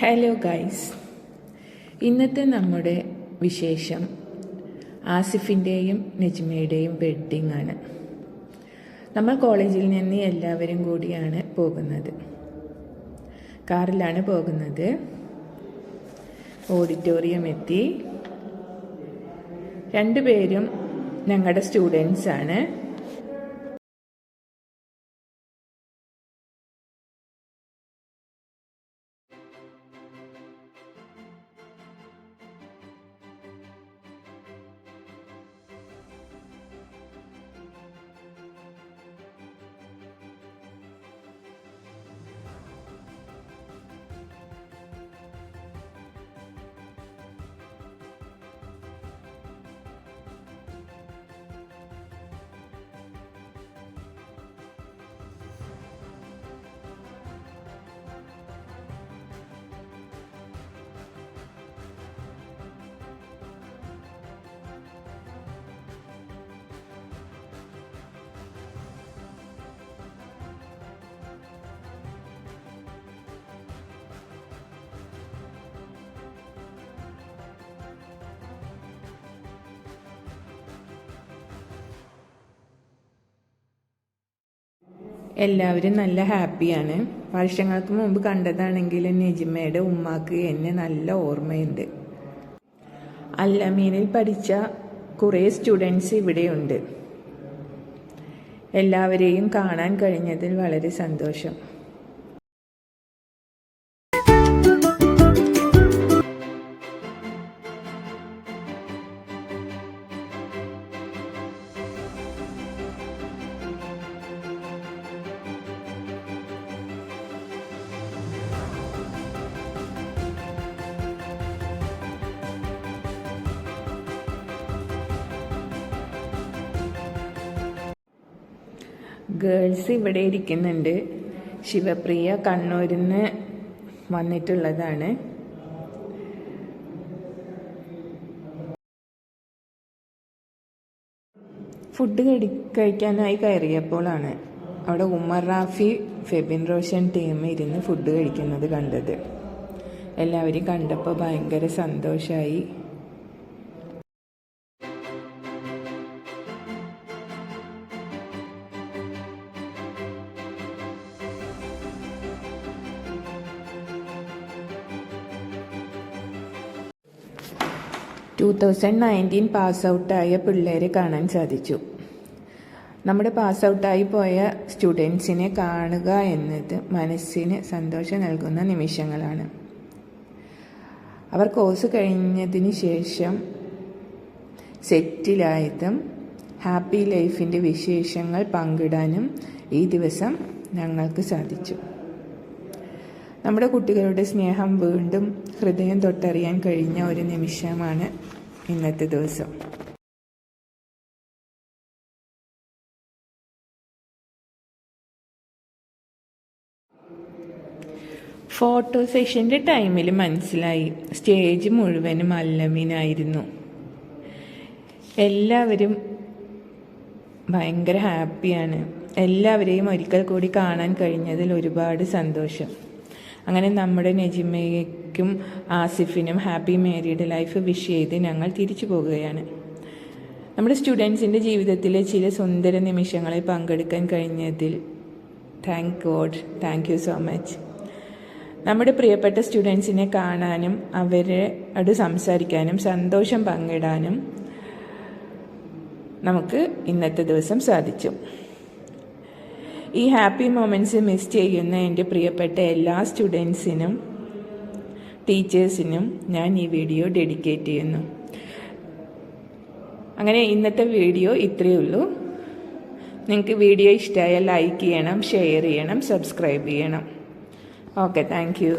Hello guys, ഇന്നത്തെ നമ്മുടെ വിശേഷം ആസിഫിൻ്റെയും നജ്മയുടെയും വെഡ്ഡിംഗ് ആണ്. നമ്മൾ കോളേജിൽ നിന്ന് എല്ലാവരും കൂടിയാണ് പോകുന്നത്. കാറിലാണ് പോകുന്നത്. ഓഡിറ്റോറിയം എത്തി. രണ്ടുപേരും ഞങ്ങളുടെ സ്റ്റുഡൻസ് ആണ്. എല്ലാവരും നല്ല ഹാപ്പിയാണ്. വർഷങ്ങൾക്ക് മുമ്പ് കണ്ടതാണെങ്കിലും നജിമയുടെ ഉമ്മാക്ക് എന്നെ നല്ല ഓർമ്മയുണ്ട്. അൽ-അമീനിൽ പഠിച്ച കുറേ സ്റ്റുഡൻസ് ഇവിടെയുണ്ട്. എല്ലാവരെയും കാണാൻ കഴിഞ്ഞതിൽ വളരെ സന്തോഷം. ഗേൾസ് ഇവിടെ ഇരിക്കുന്നുണ്ട്. ശിവപ്രിയ കണ്ണൂരിൽ നിന്ന് വന്നിട്ടുള്ളതാണ്. ഫുഡ് കഴിക്കാനായി കയറിയപ്പോഴാണ് അവിടെ ഉമർ റാഫി, ഫെബിൻ റോഷൻ ടീം ഇരുന്ന് ഫുഡ് കഴിക്കുന്നത് കണ്ടത്. എല്ലാവരും കണ്ടപ്പോൾ ഭയങ്കര സന്തോഷമായി. പാസ് ഔട്ടായ പിള്ളേരെ കാണാൻ സാധിച്ചു. നമ്മുടെ പാസ് ഔട്ടായി പോയ സ്റ്റുഡൻസിനെ കാണുക എന്നത് മനസ്സിന് സന്തോഷം നൽകുന്ന നിമിഷങ്ങളാണ്. അവർ കോഴ്സ് കഴിഞ്ഞതിന് ശേഷം സെറ്റിലായതും ഹാപ്പി ലൈഫിൻ്റെ വിശേഷങ്ങൾ പങ്കിടാനും ഈ ദിവസം ഞങ്ങൾക്ക് സാധിച്ചു. നമ്മുടെ കുട്ടികളുടെ സ്നേഹം വീണ്ടും ഹൃദയം തൊട്ടറിയാൻ കഴിഞ്ഞ ഒരു നിമിഷമാണ് ഇന്നത്തെ ദിവസം. ഫോട്ടോ സെഷൻ്റെ ടൈമിൽ മനസ്സിലായി സ്റ്റേജ് മുഴുവനും അൽ-അമീനായിരുന്നു. എല്ലാവരും ഭയങ്കര ഹാപ്പിയാണ്. എല്ലാവരെയും ഒരിക്കൽ കൂടി കാണാൻ കഴിഞ്ഞതിൽ ഒരുപാട് സന്തോഷം. അങ്ങനെ നമ്മുടെ നജിമയ്ക്കും ആസിഫിനും ഹാപ്പി മാരീഡ് ലൈഫ് വിഷ് ചെയ്ത് ഞങ്ങൾ തിരിച്ചു പോകുകയാണ്. നമ്മുടെ സ്റ്റുഡൻസിൻ്റെ ജീവിതത്തിലെ ചില സുന്ദര നിമിഷങ്ങളിൽ പങ്കെടുക്കാൻ കഴിഞ്ഞതിൽ thank God, thank you so much. നമ്മുടെ പ്രിയപ്പെട്ട സ്റ്റുഡൻസിനെ കാണാനും അവരോട് സംസാരിക്കാനും സന്തോഷം പങ്കിടാനും നമുക്ക് ഇന്നത്തെ ദിവസം സാധിച്ചു. ഈ ഹാപ്പി മൊമെൻറ്റ്സ് മിസ് ചെയ്യുന്ന എൻ്റെ പ്രിയപ്പെട്ട എല്ലാ സ്റ്റുഡൻസിനും ടീച്ചേഴ്സിനും ഞാൻ ഈ വീഡിയോ ഡെഡിക്കേറ്റ് ചെയ്യുന്നു. അങ്ങനെ ഇന്നത്തെ വീഡിയോ ഇത്രയേ ഉള്ളൂ. നിങ്ങൾക്ക് വീഡിയോ ഇഷ്ടമായാൽ ലൈക്ക് ചെയ്യണം, ഷെയർ ചെയ്യണം, സബ്സ്ക്രൈബ് ചെയ്യണം. Okay, thank you.